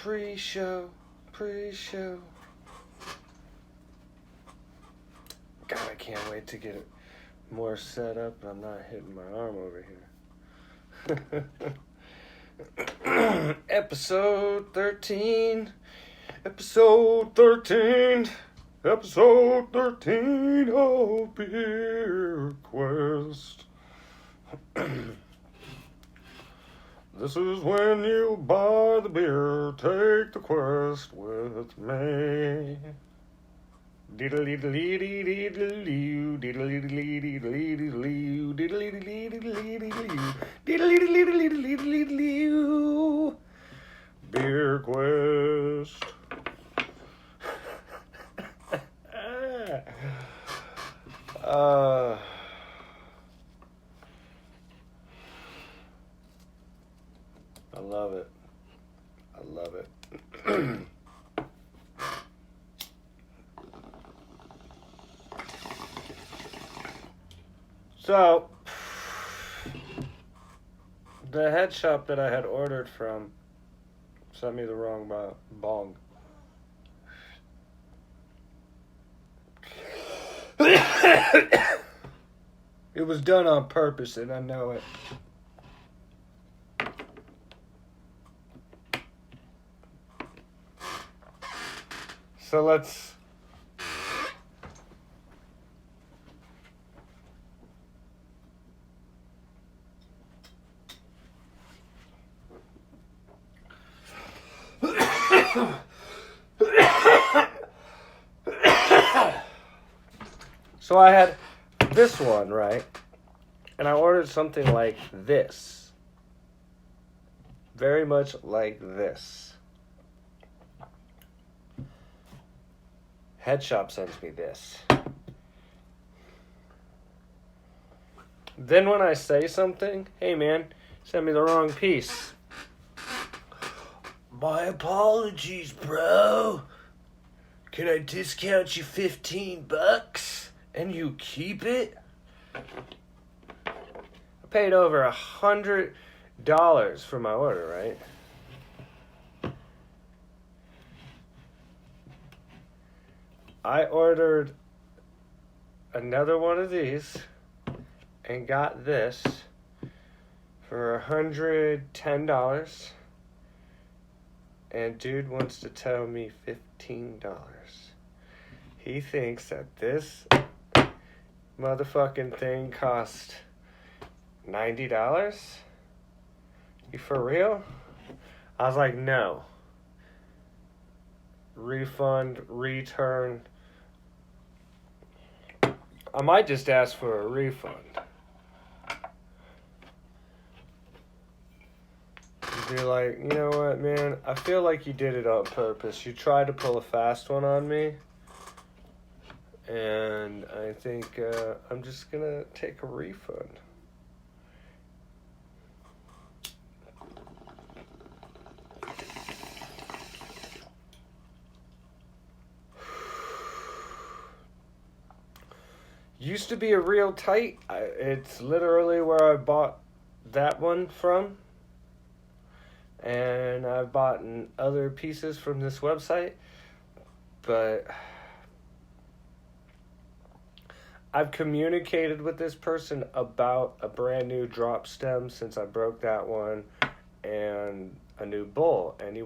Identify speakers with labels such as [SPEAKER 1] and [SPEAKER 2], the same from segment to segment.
[SPEAKER 1] Pre-show. God, I can't wait to get it more set up. I'm not hitting my arm over here. Episode 13. Episode 13 of Beer Quest. This is when you buy the beer, take the quest with me. Beer Quest. I love it. So, the head shop that I had ordered from sent me the wrong bong. It was done on purpose, and I know it. So let's... So I had this one, right? And I ordered something like this. Very much like this. Head shop sends me this. Then when I say something, hey man, send me the wrong piece. My apologies, bro. Can I discount you $15 and you keep it? I paid over $100 for my order, right? I ordered another one of these and got this for $110. And dude wants to tell me $15. He thinks that this motherfucking thing cost $90? You for real? I was like, no. Refund, return. I might just ask for a refund. Be like, you know what, man? I feel like you did it on purpose. You tried to pull a fast one on me. And I think I'm just going to take a refund. Used to be a real tight. It's literally where I bought that one from. And I've bought other pieces from this website. But I've communicated with this person about a brand new drop stem since I broke that one and a new bowl. And he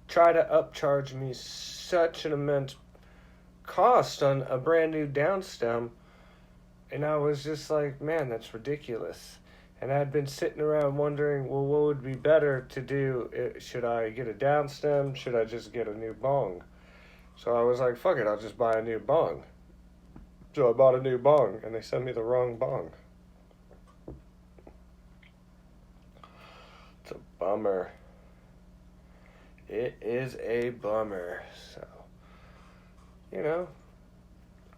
[SPEAKER 1] tried to upcharge me such an immense cost on a brand new down stem. And I was just like, man, that's ridiculous. And I had been sitting around wondering, well, what would be better to do? Should I get a down stem? Should I just get a new bong? So I was like, fuck it, I'll just buy a new bong. So I bought a new bong, and they sent me the wrong bong. It's a bummer. It is a bummer. So, you know,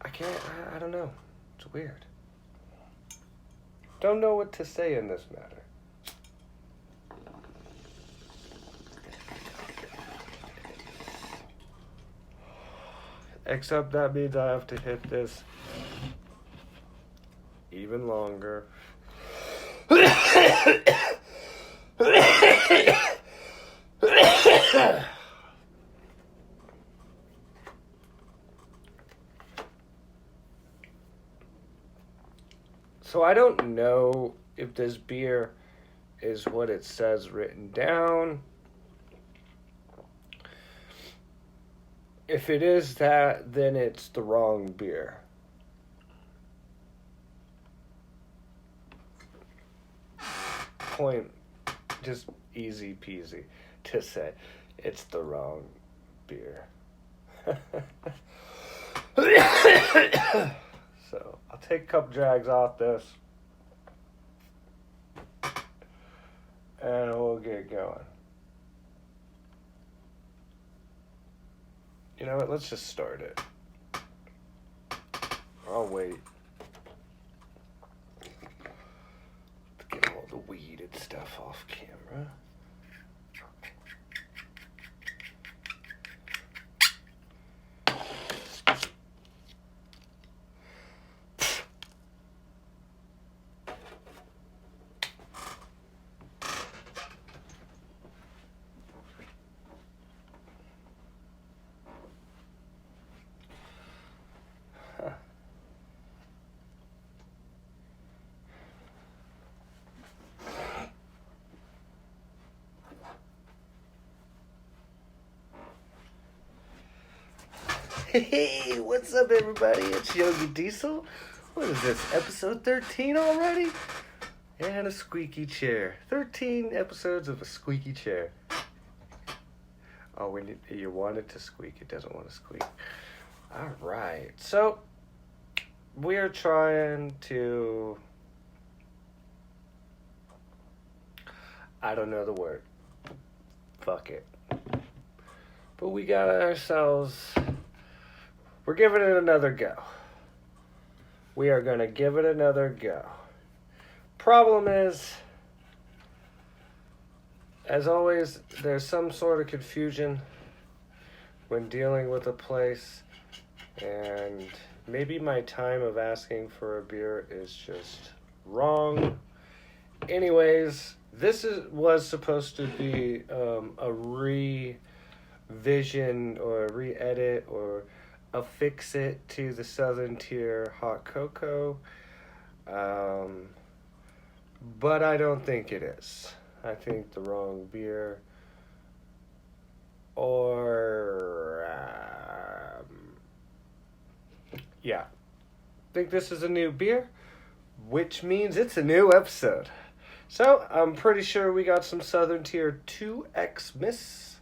[SPEAKER 1] I don't know. It's weird. Don't know what to say in this matter. Except that means I have to hit this even longer. So I don't know if this beer is what it says written down. If it is that, then it's the wrong beer. Point, just easy peasy to say it's the wrong beer. So I'll take a couple drags off this and we'll get going. You know what? Let's just start it. I'll wait. Get all the weeded stuff off camera. Hey, what's up, everybody? It's Yogi Diesel. What is this, episode 13 already? And a squeaky chair. 13 episodes of a squeaky chair. Oh, when you want it to squeak, it doesn't want to squeak. All right. So, we're trying to... I don't know the word. Fuck it. But we got ourselves... We're giving it another go. We are going to give it another go. Problem is, as always, there's some sort of confusion when dealing with a place, and maybe my time of asking for a beer is just wrong. Anyways, this was supposed to be a revision or a re-edit or affix it to the Southern Tier Hot Cocoa, but I don't think it is. I think the wrong beer, or yeah, I think this is a new beer, which means it's a new episode. So I'm pretty sure we got some Southern Tier 2Xmas.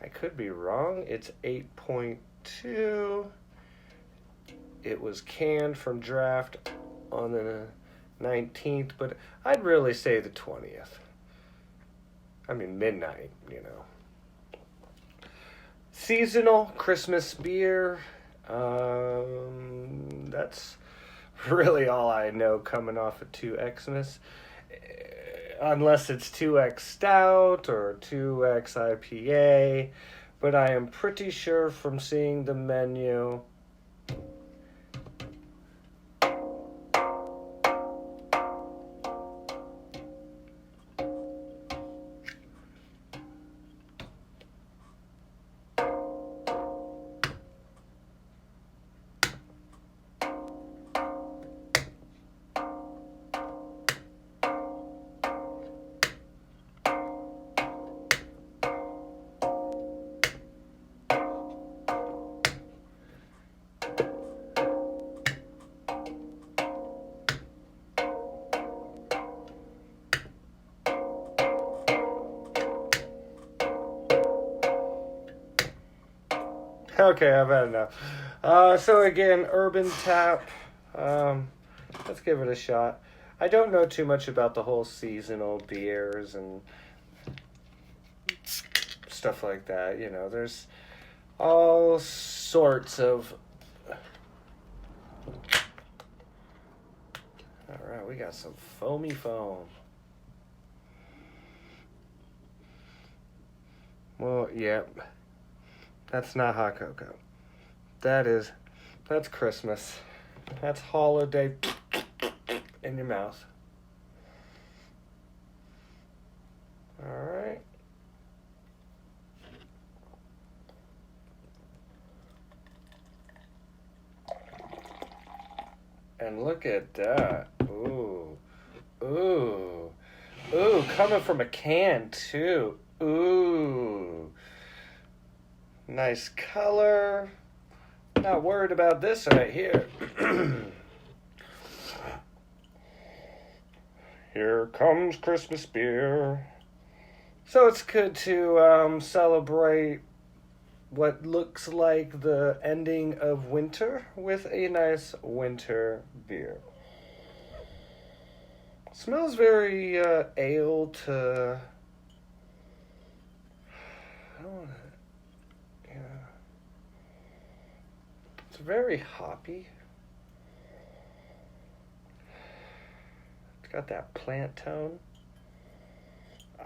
[SPEAKER 1] I could be wrong. It's 8.2. It was canned from draft on the 19th, but I'd really say the 20th. I mean, midnight, you know. Seasonal Christmas beer. That's really all I know coming off of 2Xmas. Unless it's 2X Stout or 2X IPA. But I am pretty sure from seeing the menu... Okay, I've had enough. So again, Urban Tap. Let's give it a shot. I don't know too much about the whole seasonal beers and stuff like that. You know, there's all sorts of... Alright, we got some foamy foam. Well, yep. That's not hot cocoa. That's Christmas. That's holiday in your mouth. All right. And look at that. Ooh. Ooh. Ooh, coming from a can, too. Ooh. Nice color. Not worried about this right here. Here comes Christmas beer. So it's good to celebrate what looks like the ending of winter with a nice winter beer. Smells very ale to. I don't want to. Yeah. It's very hoppy. It's got that plant tone.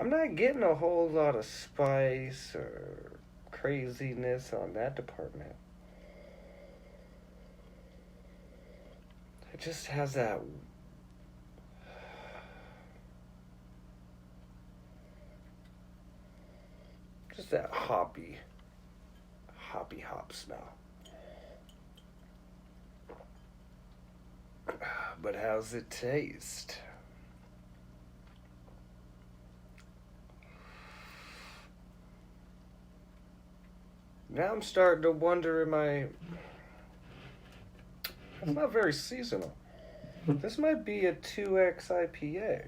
[SPEAKER 1] I'm not getting a whole lot of spice or craziness on that department. It just has that. Just that hoppy hop smell. But how's it taste? Now I'm starting to wonder, it's not very seasonal. This might be a 2X IPA.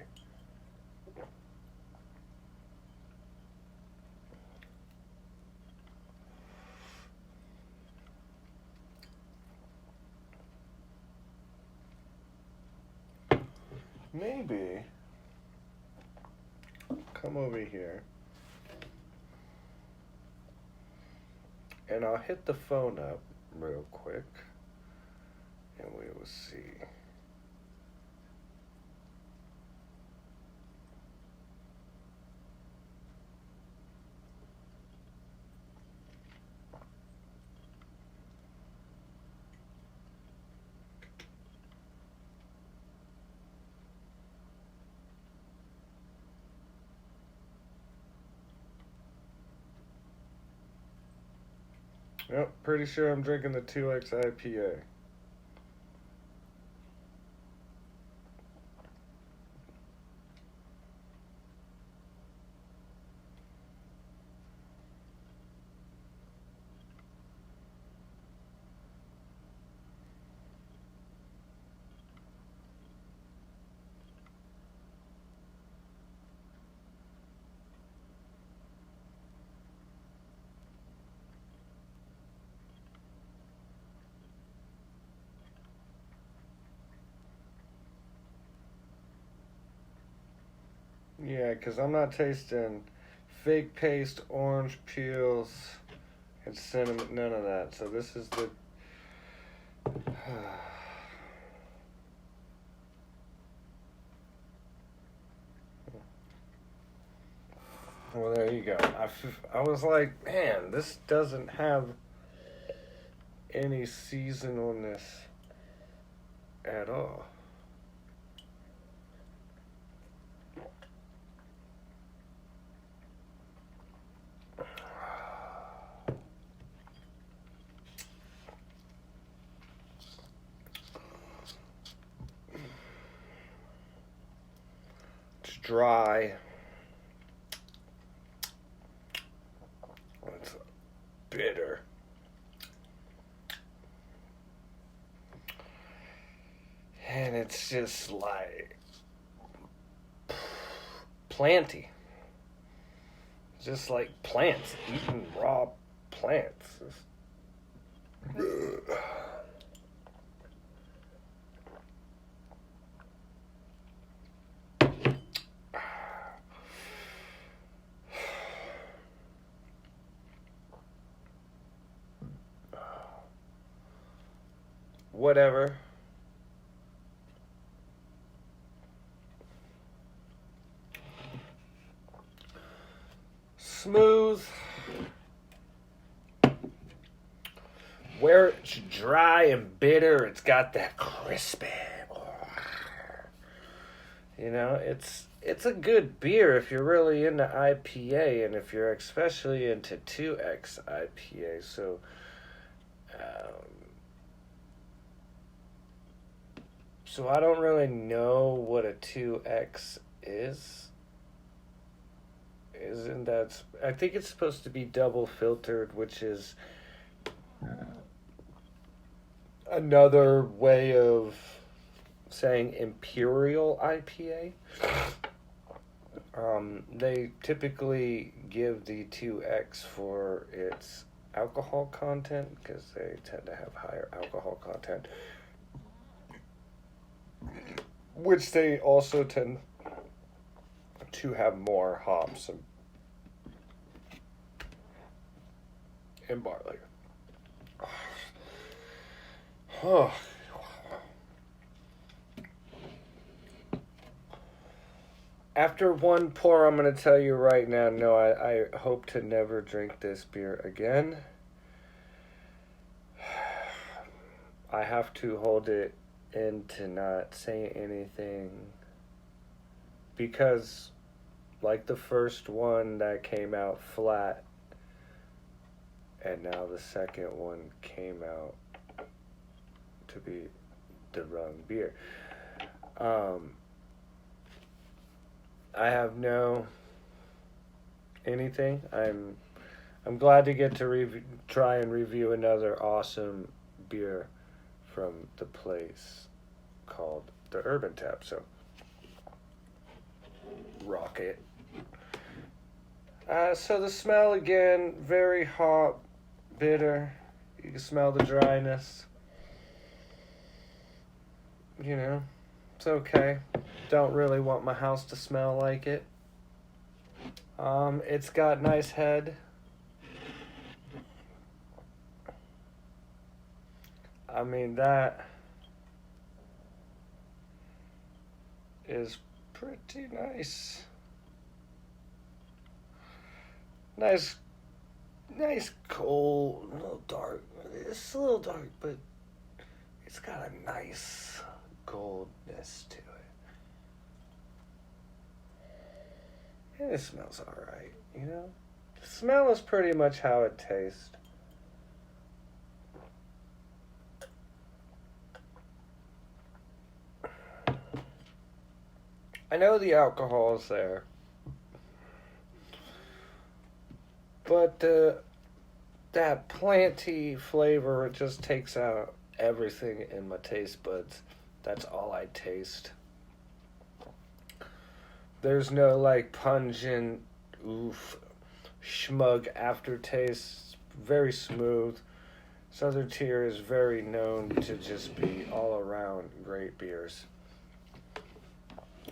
[SPEAKER 1] Maybe. Come over here. And I'll hit the phone up real quick. And we will see. Yep, pretty sure I'm drinking the 2X IPA. Yeah, because I'm not tasting fake paste, orange peels, and cinnamon, none of that. So this is the... Well, there you go. I was like, man, this doesn't have any seasonalness at all. It's dry. It's bitter. And it's just like planty. Just like plants, eating raw plants. Whatever. Smooth. Where it's dry and bitter, it's got that crispy. You know, it's a good beer if you're really into IPA, and if you're especially into 2X IPA. So I don't really know what a 2X is. Isn't that? I think it's supposed to be double filtered, which is another way of saying Imperial IPA. They typically give the 2X for its alcohol content because they tend to have higher alcohol content, which they also tend to have more hops and barley. Oh. After one pour, I'm going to tell you right now, no, I hope to never drink this beer again. I have to hold it in to not say anything. Because, like the first one that came out flat, and now the second one came out to be the wrong beer. I have no anything. I'm glad to get to try and review another awesome beer from the place called the Urban Tap. So rock it. So the smell again, very hot, bitter. You can smell the dryness. You know, it's okay. Don't really want my house to smell like it. It's got nice head. I mean, that is pretty nice. Nice cold, a little dark. It's a little dark, but it's got a nice coldness to it. And it smells alright, you know? The smell is pretty much how it tastes. I know the alcohol is there. But that planty flavor, it just takes out everything in my taste buds. That's all I taste. There's no like pungent, schmug aftertaste. Very smooth. Southern Tier is very known to just be all around great beers.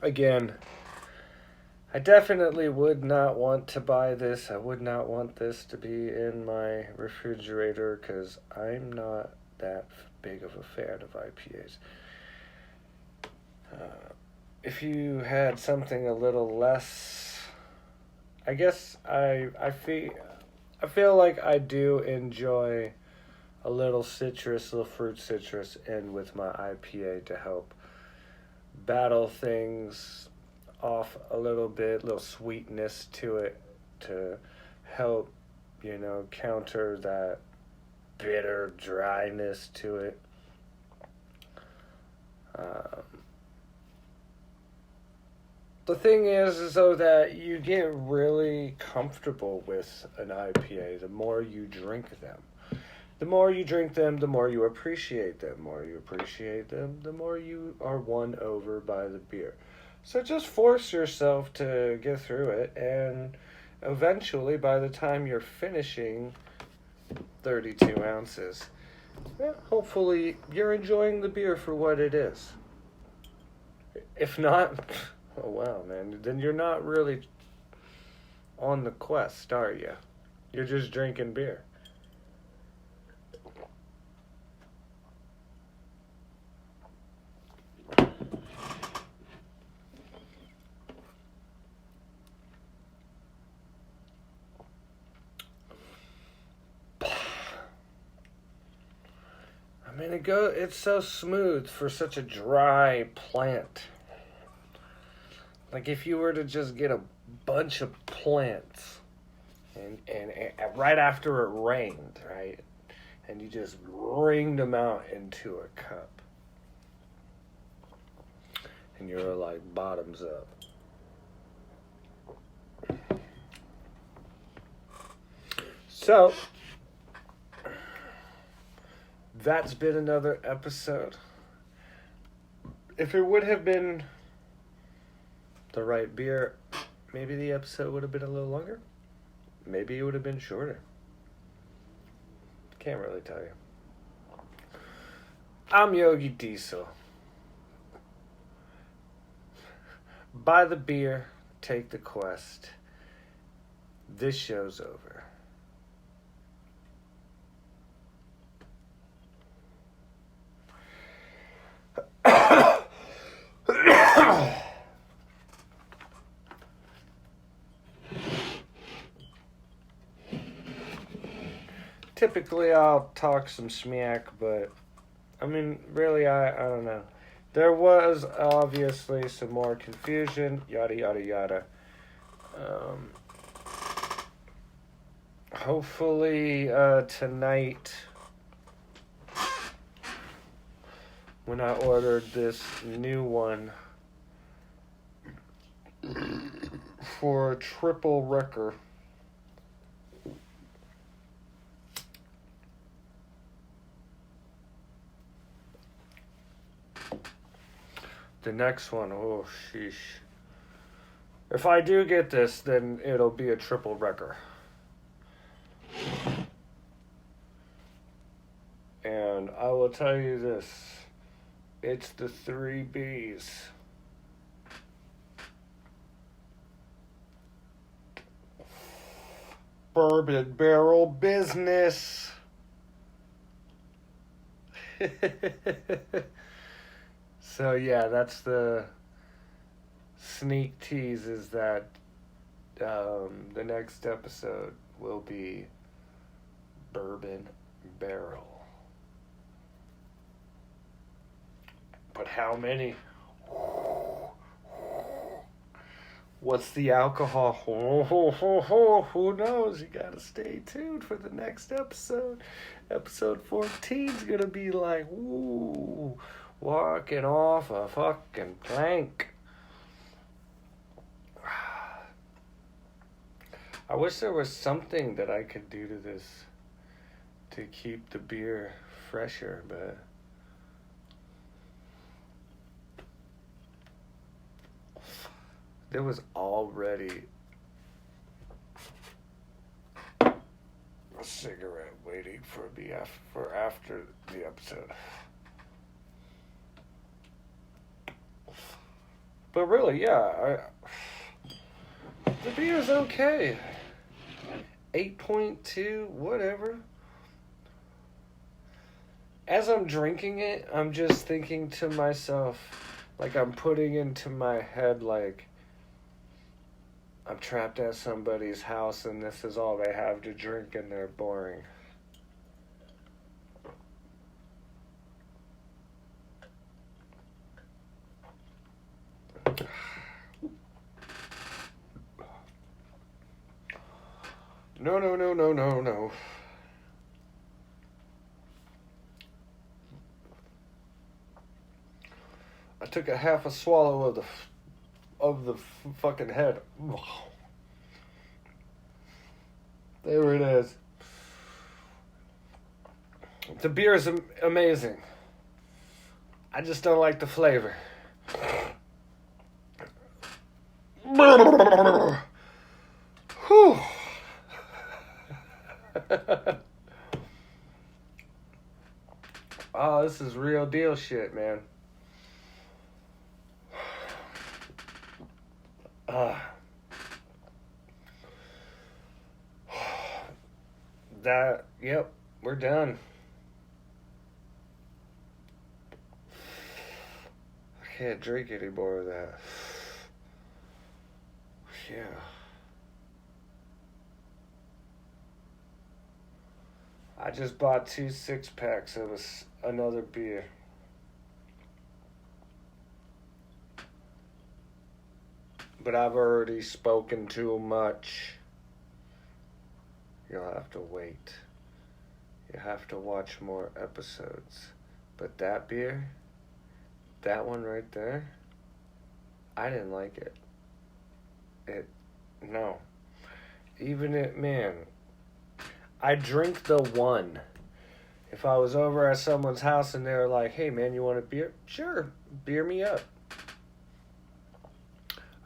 [SPEAKER 1] Again, I definitely would not want to buy this. I would not want this to be in my refrigerator because I'm not that big of a fan of IPAs. If you had something a little less, I guess I feel like I do enjoy a little fruit citrus in with my IPA to help battle things off a little bit, little sweetness to it to help, counter that bitter dryness to it. The thing is though that you get really comfortable with an IPA the more you drink them. The more you drink them, the more you appreciate them. The more you appreciate them, the more you are won over by the beer. So just force yourself to get through it, and eventually, by the time you're finishing 32 ounces, hopefully you're enjoying the beer for what it is. If not, oh wow, man, then you're not really on the quest, are you? You're just drinking beer. I mean, it's so smooth for such a dry plant. Like if you were to just get a bunch of plants and right after it rained, right? And you just wringed them out into a cup. And you're like bottoms up. So, that's been another episode. If it would have been the right beer, maybe the episode would have been a little longer. Maybe it would have been shorter. Can't really tell you. I'm Yogi Diesel. Buy the beer, take the quest. This show's over. Typically I'll talk some smack, but I mean, really, I don't know. There was obviously some more confusion, yada, yada, yada. Hopefully tonight, when I ordered this new one for Triple Wrecker, the next one, oh sheesh. If I do get this, then it'll be a Triple Wrecker. And I will tell you this, it's the 3 Bs. Bourbon barrel business. So yeah, that's the sneak tease, is that the next episode will be Bourbon Barrel. But how many? What's the alcohol? Who knows? You gotta stay tuned for the next episode. Episode 14 is gonna be like, ooh, walking off a fucking plank. I wish there was something that I could do to this to keep the beer fresher, but there was already a cigarette waiting for me for after the episode. But really, yeah, the beer's okay. 8.2, whatever. As I'm drinking it, I'm just thinking to myself, like I'm putting into my head, like, I'm trapped at somebody's house and this is all they have to drink and they're boring. No. I took a half a swallow of the fucking head. There it is. The beer is amazing. I just don't like the flavor. Whew. Oh, this is real deal shit, man. Yep, we're done. I can't drink any more of that. Yeah. I just bought 2 6-packs of another beer. But I've already spoken too much. You'll have to wait. You have to watch more episodes. But that beer, that one right there, I didn't like it. No. Even it, man, I drink the one. If I was over at someone's house and they were like, hey man, you want a beer? Sure, beer me up.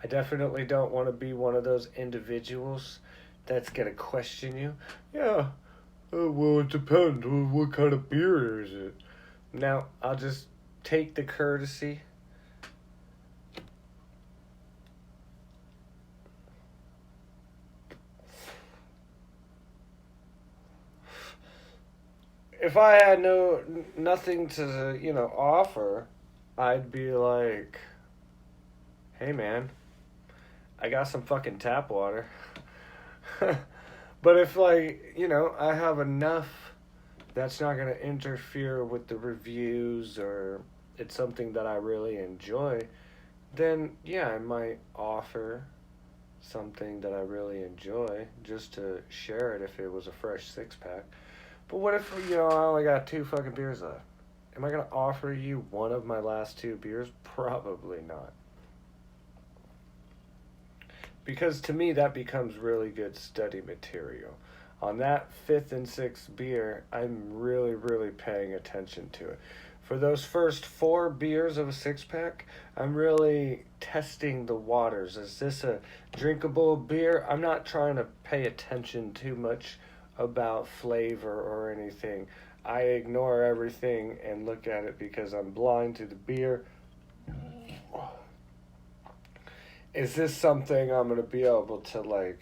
[SPEAKER 1] I definitely don't want to be one of those individuals that's going to question you. Yeah, well, it depends. What kind of beer is it? Now, I'll just take the courtesy. If I had nothing to, offer, I'd be like, hey man, I got some fucking tap water. But if, I have enough that's not going to interfere with the reviews or it's something that I really enjoy, then, yeah, I might offer something that I really enjoy just to share it if it was a fresh six-pack. But what if, I only got 2 fucking beers left? Am I going to offer you one of my last 2 beers? Probably not. Because to me, that becomes really good study material. On that 5th and 6th beer, I'm really, really paying attention to it. For those first 4 beers of a 6-pack, I'm really testing the waters. Is this a drinkable beer? I'm not trying to pay attention too much about flavor or anything. I ignore everything and look at it because I'm blind to the beer. Is this something I'm going to be able to,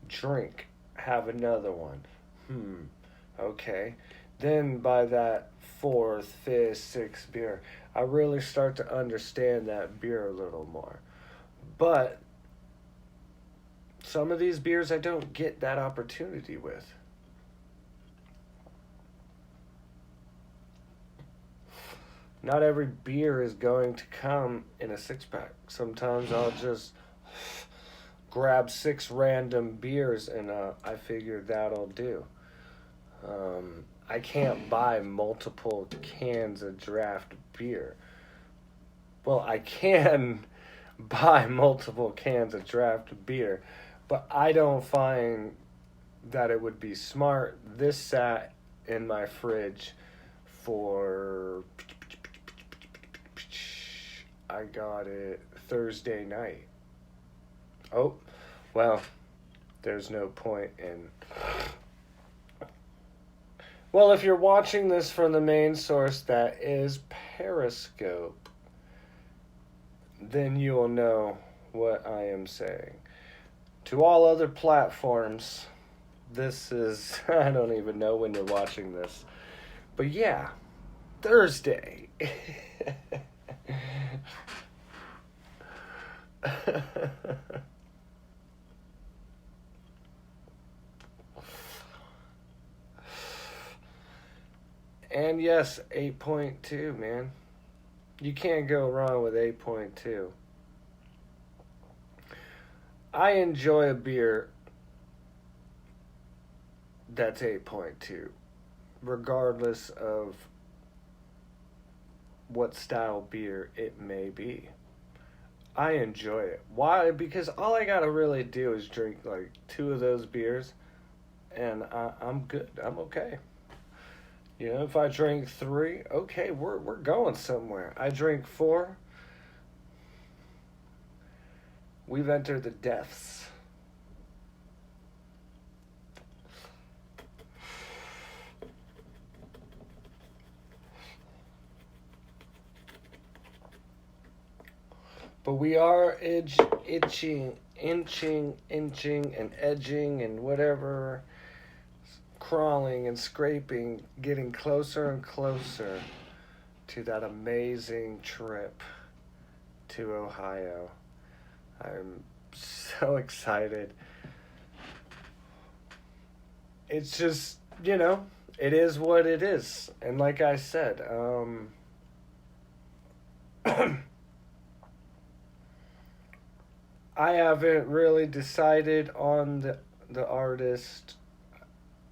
[SPEAKER 1] drink? Have another one? Okay. Then by that 4th, 5th, 6th beer, I really start to understand that beer a little more. But some of these beers I don't get that opportunity with. Not every beer is going to come in a 6-pack. Sometimes I'll just grab 6 random beers and I figure that'll do. I can't buy multiple cans of draft beer. Well, I can buy multiple cans of draft beer, but I don't find that it would be smart. This sat in my fridge for... I got it Thursday night. Oh, well, there's no point in... Well, if you're watching this from the main source that is Periscope, then you will know what I am saying. To all other platforms, this is... I don't even know when you're watching this. But yeah, Thursday. And yes, 8.2, man. You can't go wrong with 8.2. I enjoy a beer that's 8.2, regardless of what style beer it may be. I enjoy it. Why? Because all I gotta really do is drink 2 of those beers, and I'm good. I'm okay. If I drink 3, okay, we're going somewhere. I drink 4, we've entered the depths. But we are inching, and edging, and whatever, crawling and scraping, getting closer and closer to that amazing trip to Ohio. I'm so excited. It's just, it is what it is. And like I said, I haven't really decided on the artist.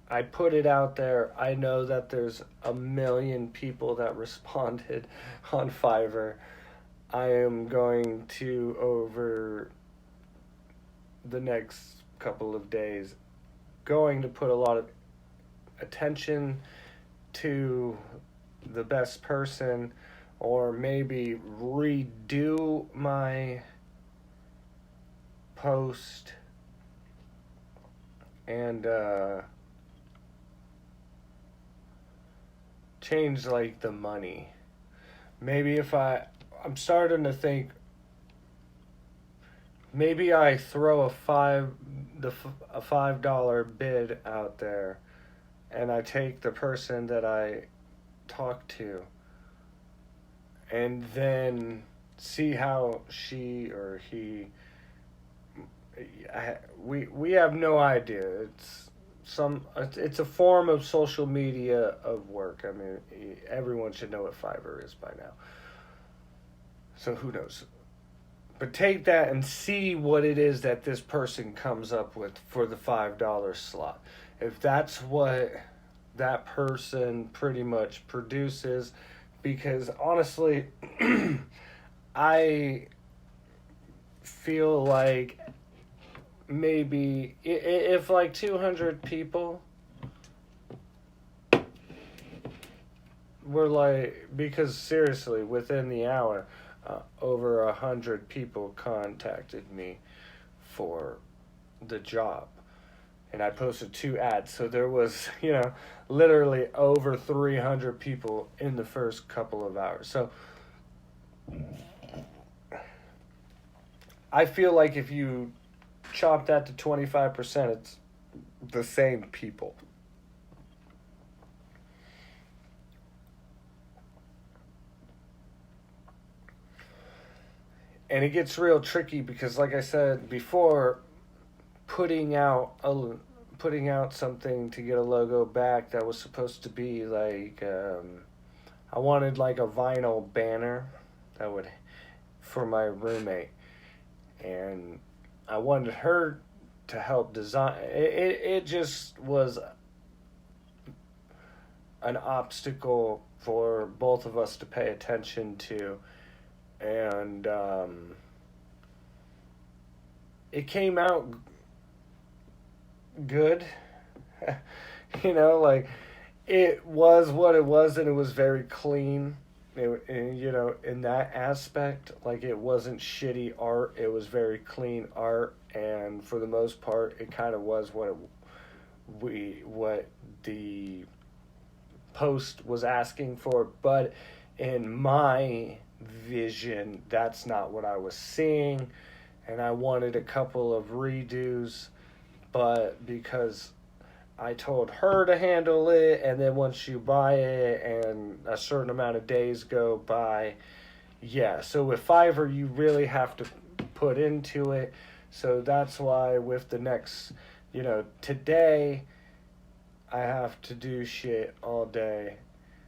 [SPEAKER 1] I put it out there. I know that there's a million people that responded on Fiverr. I am going to, over the next couple of days, going to put a lot of attention to the best person, or maybe redo my post and change like the money. Maybe if I'm starting to think, maybe I throw a $5 bid out there, and I take the person that I talk to, and then see how she or he. We have no idea. It's a form of social media of work. I mean, everyone should know what Fiverr is by now. So who knows? But take that and see what it is that this person comes up with for the $5 slot. If that's what that person pretty much produces, because honestly, I feel like maybe if like 200 people were like, because seriously, within the hour, over 100 people contacted me for the job, and I posted 2 ads, so there was, literally over 300 people in the first couple of hours. So I feel like if you chop that to 25%, it's the same people. And it gets real tricky because, like I said before, putting out something to get a logo back that was supposed to be like, I wanted like a vinyl banner that would, for my roommate, and I wanted her to help design. It just was an obstacle for both of us to pay attention to, and it came out good. Like, it was what it was, and it was very clean. In that aspect, like, it wasn't shitty art. It was very clean art, and for the most part, it kind of was what the post was asking for. But in my vision, that's not what I was seeing, and I wanted a couple of redos, but because I told her to handle it, and then once you buy it and a certain amount of days go by, so with Fiverr you really have to put into it. So that's why with the next, today I have to do shit all day,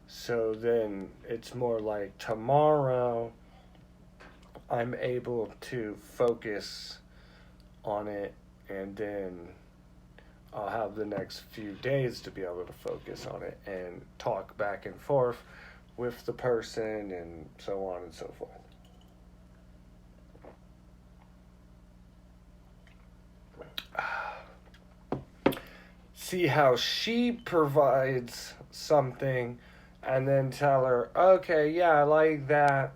[SPEAKER 1] so then it's more like tomorrow I'm able to focus on it, and then I'll have the next few days to be able to focus on it and talk back and forth with the person and so on and so forth. See how she provides something, and then tell her, okay, yeah, I like that.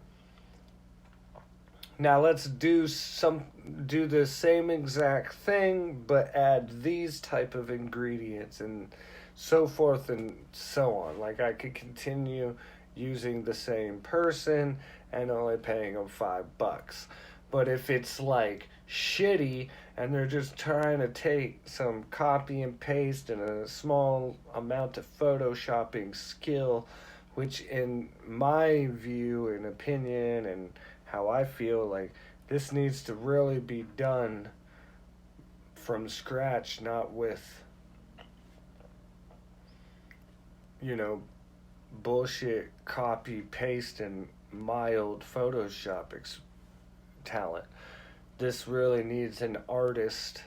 [SPEAKER 1] Now let's do the same exact thing, but add these type of ingredients and so forth and so on. Like, I could continue using the same person and only paying them $5. But if it's like shitty and they're just trying to take some copy and paste and a small amount of photoshopping skill, which in my view and opinion and how I feel, like, this needs to really be done from scratch, not with, bullshit copy paste and mild Photoshop talent. this really needs an artist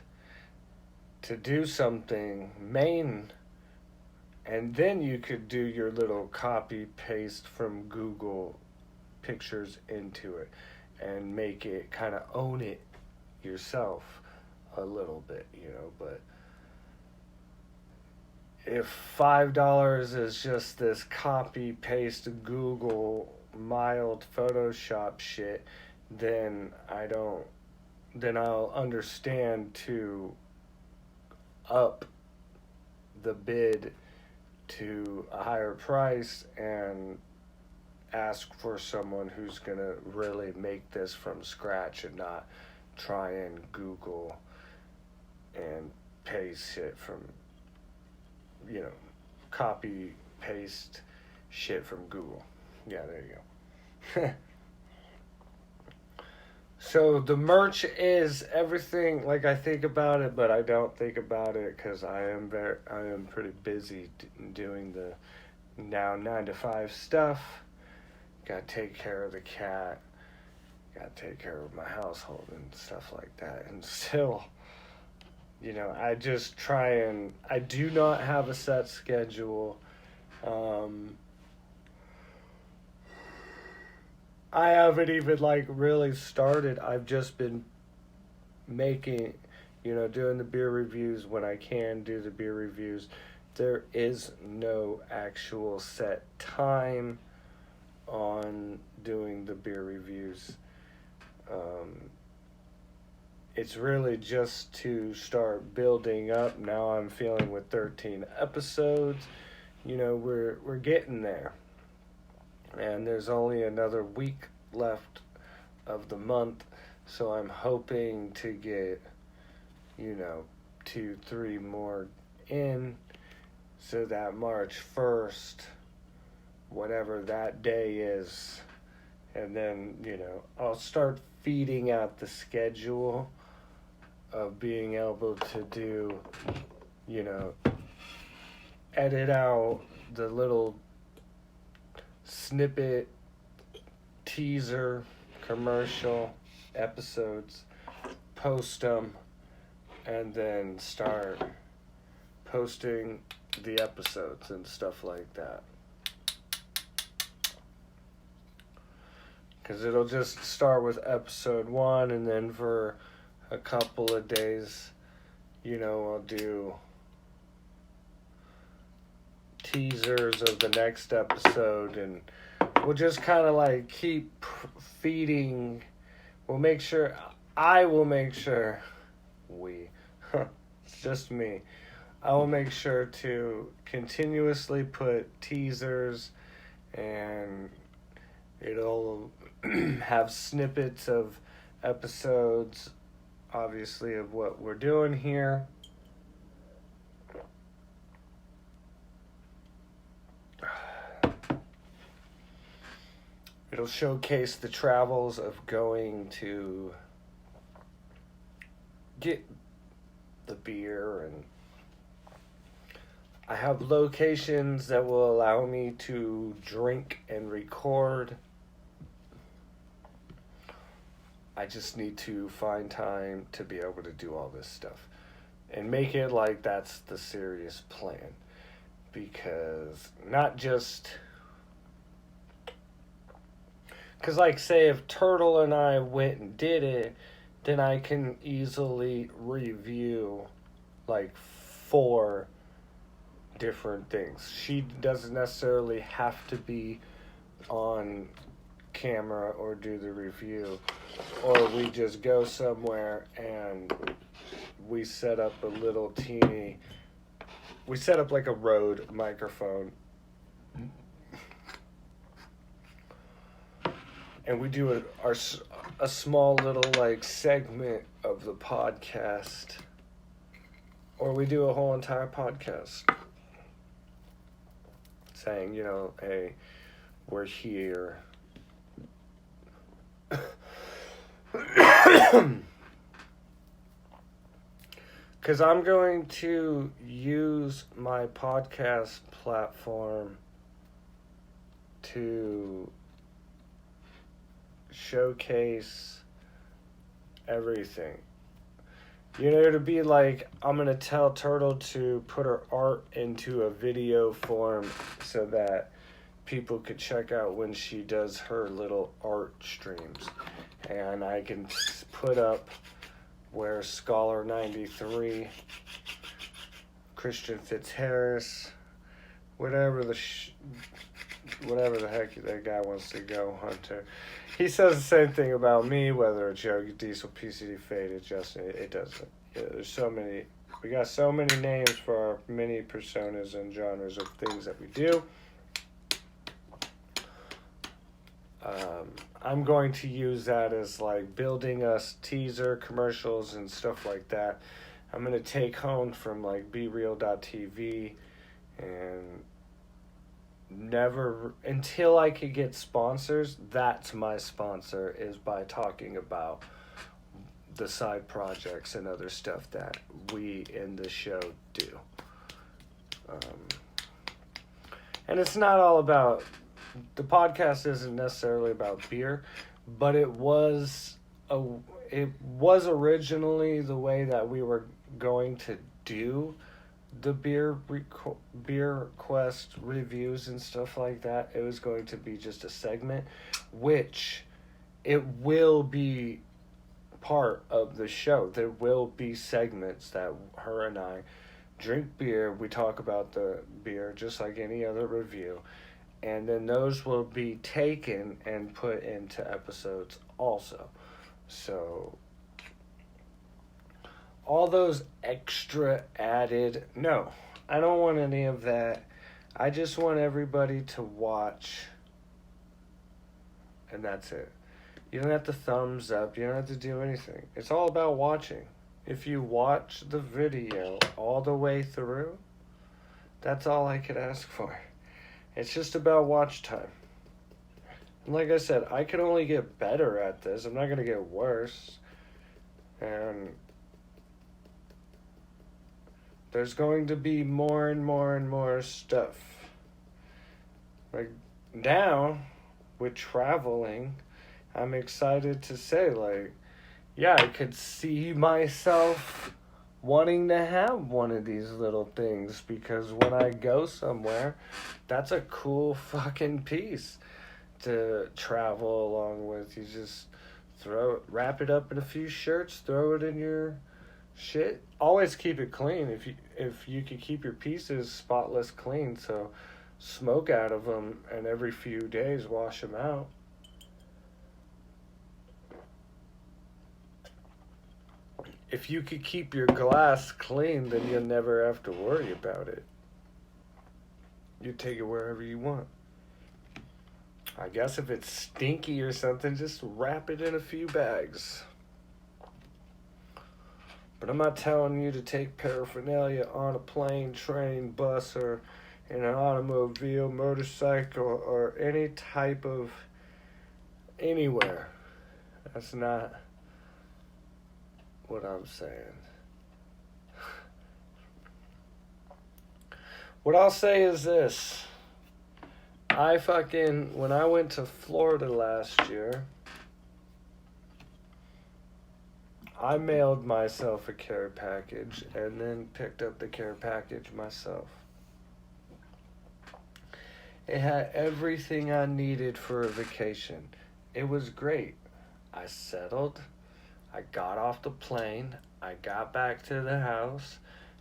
[SPEAKER 1] to do something main, and then you could do your little copy paste from Google Pictures into it and make it kind of own it yourself a little bit, but if $5 is just this copy paste Google mild Photoshop shit, then I'll understand to up the bid to a higher price and ask for someone who's going to really make this from scratch and not try and Google and paste it from, copy paste shit from Google. Yeah, there you go. So the merch is everything. Like, I think about it, but I don't think about it because I am pretty busy doing the now 9 to 5 stuff. Got to take care of the cat. Got to take care of my household and stuff like that. And still, I just try and I do not have a set schedule. I haven't even really started. I've just been making, doing the beer reviews when I can do the beer reviews. There is no actual set time on doing the beer reviews. It's really just to start building up. Now I'm feeling with 13 episodes, we're getting there. And there's only another week left of the month, so I'm hoping to get, 2-3 more in, so that March 1st, whatever that day is, and then, I'll start feeding out the schedule of being able to do, edit out the little snippet, teaser, commercial episodes, post them, and then start posting the episodes and stuff like that. Because it'll just start with episode 1, and then for a couple of days, I'll do teasers of the next episode, and we'll just kind of keep feeding. I will make sure it's just me. I will make sure to continuously put teasers, and it'll have snippets of episodes, obviously, of what we're doing here. It'll showcase the travels of going to get the beer, and I have locations that will allow me to drink and record. I just need to find time to be able to do all this stuff and make it like that's the serious plan, because not just... Because, say, if Turtle and I went and did it, then I can easily review, 4 different things. She doesn't necessarily have to be on camera or do the review. Or we just go somewhere and we set up a little teeny... We set up, a Rode microphone. And we do a small little, segment of the podcast. Or we do a whole entire podcast. Saying, hey, we're here. Because I'm going to use my podcast platform to showcase everything. You know, to be like, I'm going to tell Turtle to put her art into a video form so that people could check out when she does her little art streams. And I can put up where Scholar 93, Christian Fitzharris, whatever the heck that guy wants to go, Hunter. He says the same thing about me, whether it's Yogi Diesel, PCD Faded, Justin. It doesn't. Yeah, there's so many. We got so many names for our many personas and genres of things that we do. I'm going to use that as like building us teaser commercials and stuff like that. I'm going to take home from like BeReal.tv and never, until I could get sponsors, that's my sponsor, is by talking about the side projects and other stuff that we in the show do. And it's not all about, the podcast isn't necessarily about beer, but it was originally the way that we were going to do the beer quest reviews and stuff like that. It was going to be just a segment, which it will be part of the show. There will be segments that her and I drink beer, we talk about the beer just like any other review, and then those will be taken and put into episodes also. So all those extra added, no, I don't want any of that. I just want everybody to watch, and that's it. You don't have to thumbs up, you don't have to do anything. It's all about watching. If you watch the video all the way through, that's all I could ask for. It's just about watch time. And like I said, I could only get better at this. I'm not going to get worse. And there's going to be more and more and more stuff. Like now, with traveling, I'm excited to say, like, yeah, I could see myself wanting to have one of these little things, because when I go somewhere, that's a cool fucking piece to travel along with. You just wrap it up in a few shirts, throw it in your shit. Always keep it clean. If you could keep your pieces spotless clean, so smoke out of them, and every few days wash them out. If you could keep your glass clean, then you'll never have to worry about it. You take it wherever you want. I guess if it's stinky or something, just wrap it in a few bags. But I'm not telling you to take paraphernalia on a plane, train, bus, or in an automobile, motorcycle, or any type of anywhere. That's not what I'm saying. What I'll say is this. When I went to Florida last year, I mailed myself a care package and then picked up the care package myself. It had everything I needed for a vacation. It was great. I settled. I got off the plane, I got back to the house,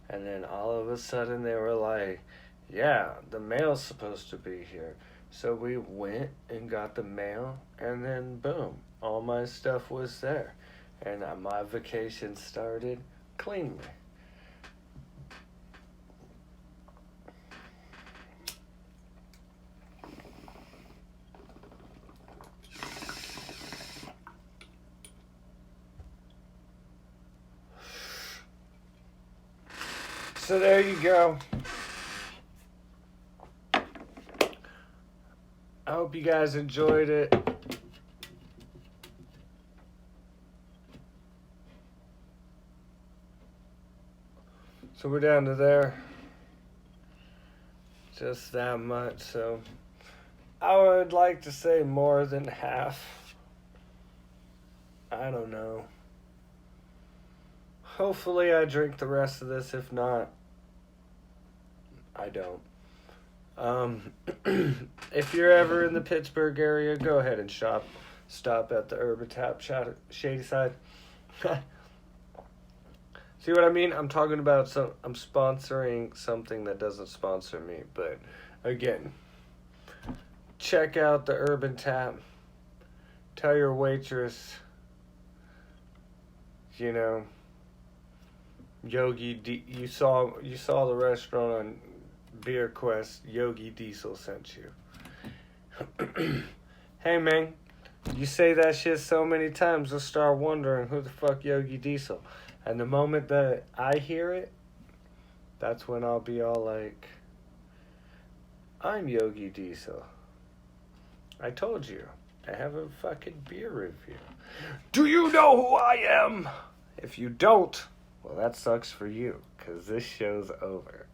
[SPEAKER 1] and then all of a sudden they were like, yeah, the mail's supposed to be here. So we went and got the mail, and then boom, all my stuff was there. And my vacation started cleanly. So there you go. I hope you guys enjoyed it. So we're down to there. Just that much. So I would like to say more than half. I don't know. Hopefully I drink the rest of this. If not, I don't. If you're ever in the Pittsburgh area, go ahead and stop at the Urban Tap Shady Side. See what I mean? I'm talking about I'm sponsoring something that doesn't sponsor me, but again, check out the Urban Tap. Tell your waitress, you saw the restaurant on Beer Quest. Yogi Diesel sent you. Hey man, you say that shit so many times, I'll start wondering who the fuck Yogi Diesel. And the moment that I hear it, that's when I'll be all like, I'm Yogi Diesel. I told you, I have a fucking beer review. Do you know who I am? If you don't, well, that sucks for you, because this show's over.